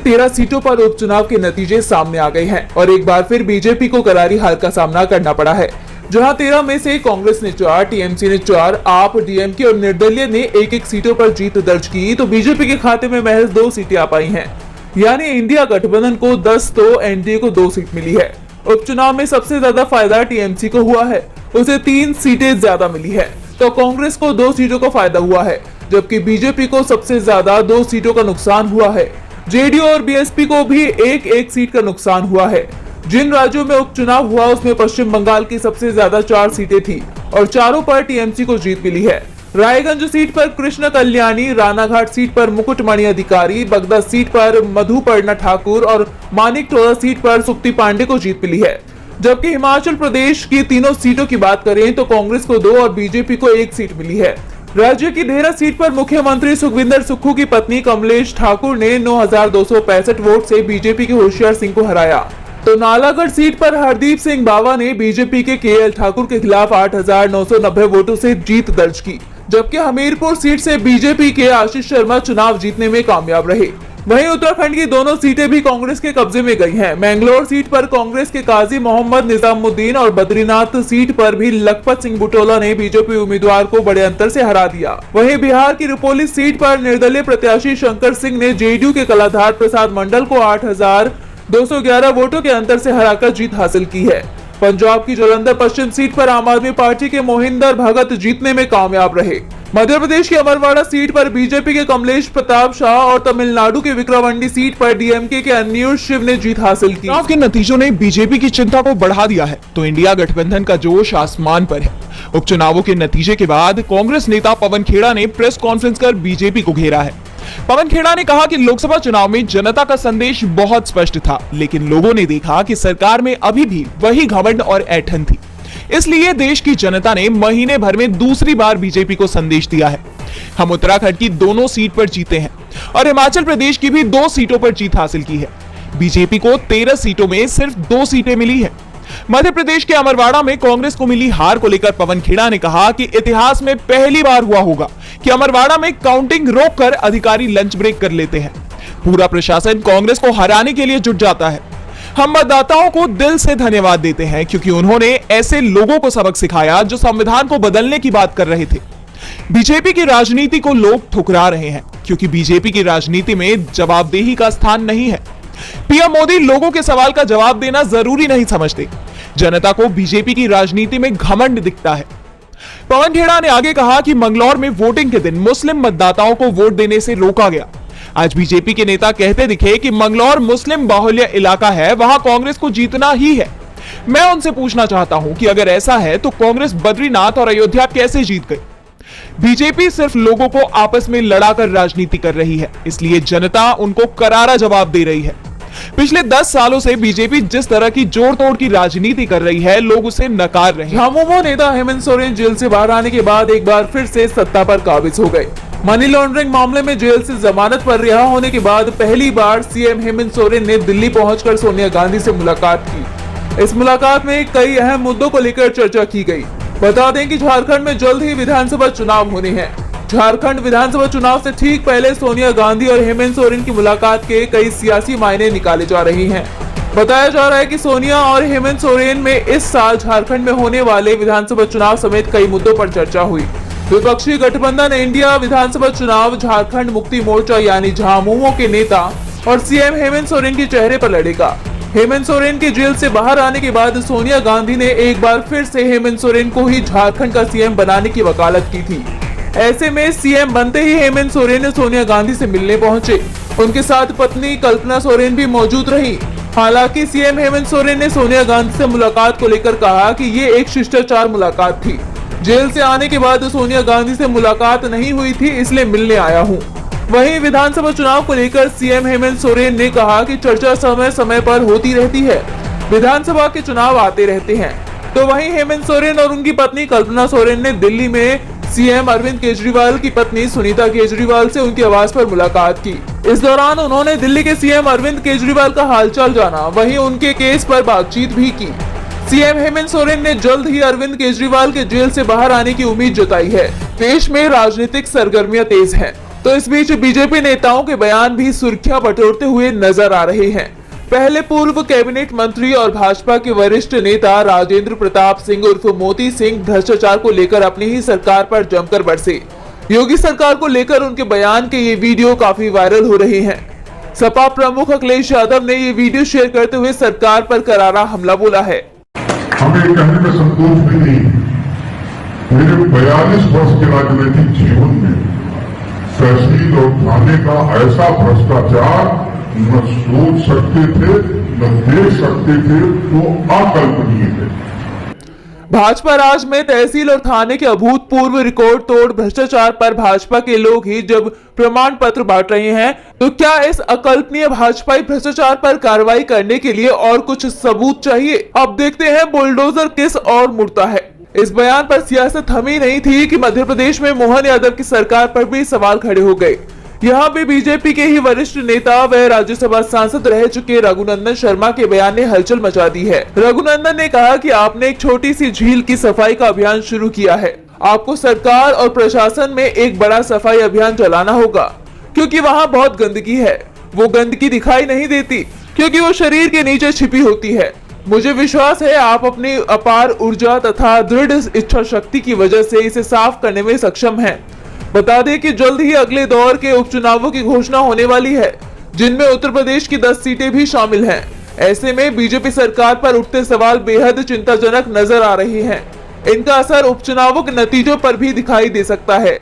13 सीटों पर उपचुनाव के नतीजे सामने आ गए हैं और एक बार फिर बीजेपी को करारी हार का सामना करना पड़ा है, जहां 13 में से कांग्रेस ने 4, टीएमसी ने 4, आप, डीएमके और निर्दलीय ने एक सीटों पर जीत दर्ज की, तो बीजेपी के खाते में महज 2 सीटें आ पाई हैं। यानी इंडिया गठबंधन को 10 तो एनडीए को 2 सीट मिली है। उपचुनाव में सबसे ज्यादा फायदा टीएमसी को हुआ है, उसे 3 सीटें ज्यादा मिली है, तो कांग्रेस को 2 सीटों का फायदा हुआ है, जबकि बीजेपी को सबसे ज्यादा 2 सीटों का नुकसान हुआ है। जेडीयू और बीएसपी को भी एक सीट का नुकसान हुआ है। जिन राज्यों में उपचुनाव हुआ उसमें पश्चिम बंगाल की सबसे ज्यादा 4 सीटें थी और चारों पर टीएमसी को जीत मिली है। रायगंज सीट पर कृष्ण कल्याणी, रानाघाट सीट पर मुकुटमणि अधिकारी, बगदा सीट पर मधुपर्णा ठाकुर और मानिकटोला सीट पर सुप्ति पांडे को जीत मिली है। जबकि हिमाचल प्रदेश की तीनों सीटों की बात करें तो कांग्रेस को 2 और बीजेपी को 1 सीट मिली है। राज्य की देहरा सीट पर मुख्यमंत्री सुखविंदर सुक्खू की पत्नी कमलेश ठाकुर ने 9,265 वोट से बीजेपी के होशियार सिंह को हराया, तो नालागढ़ सीट पर हरदीप सिंह बावा ने बीजेपी के केएल ठाकुर के खिलाफ 8,990 वोटों से जीत दर्ज की। जबकि हमीरपुर सीट से बीजेपी के आशीष शर्मा चुनाव जीतने में कामयाब रहे। वहीं उत्तराखंड की दोनों सीटें भी कांग्रेस के कब्जे में गई हैं। मैंगलोर सीट पर कांग्रेस के काजी मोहम्मद निजामुद्दीन और बद्रीनाथ सीट पर भी लखपत सिंह बुटोला ने बीजेपी उम्मीदवार को बड़े अंतर से हरा दिया। वहीं बिहार की रुपोली सीट पर निर्दलीय प्रत्याशी शंकर सिंह ने जेडीयू के कलाधार प्रसाद मंडल को 8,211 वोटों के अंतर से हराकर जीत हासिल की है। पंजाब की जालंधर पश्चिम सीट पर आम आदमी पार्टी के मोहिंदर भगत जीतने में कामयाब रहे। मध्य प्रदेश की अमरवाड़ा सीट पर बीजेपी के कमलेश प्रताप शाह और तमिलनाडु के विक्रवांडी सीट पर डीएमके के अन्यूर शिव ने जीत हासिल की। चुनाव के नतीजों ने बीजेपी की चिंता को बढ़ा दिया है, तो इंडिया गठबंधन का जोश आसमान पर है। उपचुनावों के नतीजे के बाद कांग्रेस नेता पवन खेड़ा ने प्रेस कॉन्फ्रेंस कर बीजेपी को घेरा है। पवन खेड़ा ने कहा कि लोकसभा चुनाव में जनता का संदेश बहुत स्पष्ट था, लेकिन लोगों ने देखा कि सरकार में अभी भी वही घमंड और ऐंठन थी। इसलिए देश की जनता ने महीने भर में दूसरी बार बीजेपी को संदेश दिया है। हम उत्तराखंड की दोनों सीट पर जीते हैं और हिमाचल प्रदेश की भी 2 सीटों पर जीत हासिल की है। बीजेपी को 13 सीटों में सिर्फ 2 सीटें मिली है। मध्य प्रदेश के अमरवाड़ा में कांग्रेस को मिली हार को लेकर पवन खेड़ा ने कहा कि इतिहास में पहली बार हुआ होगा कि अमरवाड़ा में काउंटिंग रोककर अधिकारी लंच ब्रेक कर लेते हैं। पूरा प्रशासन कांग्रेस को हराने के लिए जुट जाता है। हम मतदाताओं को दिल से धन्यवाद देते हैं क्योंकि उन्होंने ऐसे लोगों को सबक सिखाया जो संविधान को बदलने की बात कर रहे थे। बीजेपी की राजनीति को लोग ठुकरा रहे हैं क्योंकि बीजेपी की राजनीति में जवाबदेही का स्थान नहीं है। पीएम मोदी लोगों के सवाल का जवाब देना जरूरी नहीं समझते। जनता को बीजेपी की राजनीति में घमंड दिखता है। पवन खेड़ा ने आगे कहा कि मंगलौर में वोटिंग के दिन मुस्लिम मतदाताओं को वोट देने से रोका गया। आज बीजेपी के नेता कहते दिखे कि मंगलौर मुस्लिम बाहुल्य इलाका है, वहां कांग्रेस को जीतना ही है। मैं उनसे पूछना चाहता हूं कि अगर ऐसा है तो कांग्रेस बद्रीनाथ और अयोध्या कैसे जीत गई? बीजेपी सिर्फ लोगों को आपस में लड़ाकर राजनीति कर रही है, इसलिए जनता उनको करारा जवाब दे रही है। पिछले 10 सालों से बीजेपी जिस तरह की जोड़ तोड़ की राजनीति कर रही है, लोग उसे नकार रहे हैं। झामुमो नेता हेमंत सोरेन जेल से बाहर आने के बाद एक बार फिर से सत्ता पर काबिज हो गए। मनी लॉन्ड्रिंग मामले में जेल से जमानत पर रिहा होने के बाद पहली बार सीएम हेमंत सोरेन ने दिल्ली पहुंचकर सोनिया गांधी से मुलाकात की। इस मुलाकात में कई अहम मुद्दों को लेकर चर्चा की गई। बता दें कि झारखंड में जल्द ही विधानसभा चुनाव होने हैं। झारखंड विधानसभा चुनाव से ठीक पहले सोनिया गांधी और हेमंत सोरेन की मुलाकात के कई सियासी मायने निकाले जा रहे हैं। बताया जा रहा है कि सोनिया और हेमंत सोरेन में इस साल झारखंड में होने वाले विधानसभा चुनाव समेत कई मुद्दों पर चर्चा हुई। विपक्षी गठबंधन इंडिया विधानसभा चुनाव झारखंड मुक्ति मोर्चा यानी झामुमो के नेता और सीएम हेमंत सोरेन के चेहरे पर लड़ेगा। हेमंत सोरेन के जेल से बाहर आने के बाद सोनिया गांधी ने एक बार फिर से हेमंत सोरेन को ही झारखंड का सीएम बनाने की वकालत की थी। ऐसे में सीएम बनते ही हेमंत सोरेन सोनिया गांधी से मिलने पहुंचे। उनके साथ पत्नी कल्पना सोरेन भी मौजूद रही। हालांकि सीएम हेमंत सोरेन ने सोनिया गांधी से मुलाकात को लेकर कहा कि ये एक शिष्टाचार मुलाकात थी। जेल से आने के बाद सोनिया गांधी से मुलाकात नहीं हुई थी, इसलिए मिलने आया हूँ। वहीं विधानसभा चुनाव को लेकर सीएम हेमंत सोरेन ने कहा कि चर्चा समय समय पर होती रहती है, विधानसभा के चुनाव आते रहते हैं। तो वहीं हेमंत सोरेन और उनकी पत्नी कल्पना सोरेन ने दिल्ली में सीएम अरविंद केजरीवाल की पत्नी सुनीता केजरीवाल से उनके आवास पर मुलाकात की। इस दौरान उन्होंने दिल्ली के सीएम अरविंद केजरीवाल का हालचाल जाना, वहीं उनके केस पर बातचीत भी की। सीएम हेमंत सोरेन ने जल्द ही अरविंद केजरीवाल के जेल से बाहर आने की उम्मीद जताई है। देश में राजनीतिक सरगर्मियां तेज हैं, तो इस बीच बीजेपी नेताओं के बयान भी सुर्खियां बटोरते हुए नजर आ रहे हैं। पहले पूर्व कैबिनेट मंत्री और भाजपा के वरिष्ठ नेता राजेंद्र प्रताप सिंह उर्फ मोती सिंह भ्रष्टाचार को लेकर अपनी ही सरकार पर जमकर बरसे। योगी सरकार को लेकर उनके बयान के ये वीडियो काफी वायरल हो रहे हैं। सपा प्रमुख अखिलेश यादव ने ये वीडियो शेयर करते हुए सरकार पर करारा हमला बोला है। हमें कहने में संतोष भी नहीं, मेरे 42 वर्ष के राजनीतिक जीवन में तहसील और थाने का ऐसा भ्रष्टाचार न सोच सकते थे, न देख सकते थे, तो अकल्पनीय है। भाजपा राज में तहसील और थाने के अभूतपूर्व रिकॉर्ड तोड़ भ्रष्टाचार पर भाजपा के लोग ही जब प्रमाण पत्र बांट रहे हैं, तो क्या इस अकल्पनीय भाजपाई भ्रष्टाचार पर कार्रवाई करने के लिए और कुछ सबूत चाहिए? अब देखते हैं बुलडोजर किस और मुड़ता है। इस बयान पर सियासत थमी नहीं थी कि मध्य प्रदेश में मोहन यादव की सरकार पर भी सवाल खड़े हो गए। यहाँ भी बीजेपी के ही वरिष्ठ नेता व राज्यसभा सांसद रह चुके रघुनंदन शर्मा के बयान ने हलचल मचा दी है। रघुनंदन ने कहा कि आपने एक छोटी सी झील की सफाई का अभियान शुरू किया है। आपको सरकार और प्रशासन में एक बड़ा सफाई अभियान चलाना होगा, क्योंकि वहाँ बहुत गंदगी है। वो गंदगी दिखाई नहीं देती क्योंकि वो शरीर के नीचे छिपी होती है। मुझे विश्वास है आप अपनी अपार ऊर्जा तथा दृढ़ इच्छा शक्ति की वजह से इसे साफ करने में सक्षम हैं। बता दें कि जल्द ही अगले दौर के उपचुनावों की घोषणा होने वाली है, जिनमें उत्तर प्रदेश की 10 सीटें भी शामिल हैं। ऐसे में बीजेपी सरकार पर उठते सवाल बेहद चिंताजनक नजर आ रहे हैं। इनका असर उपचुनावों के नतीजों पर भी दिखाई दे सकता है।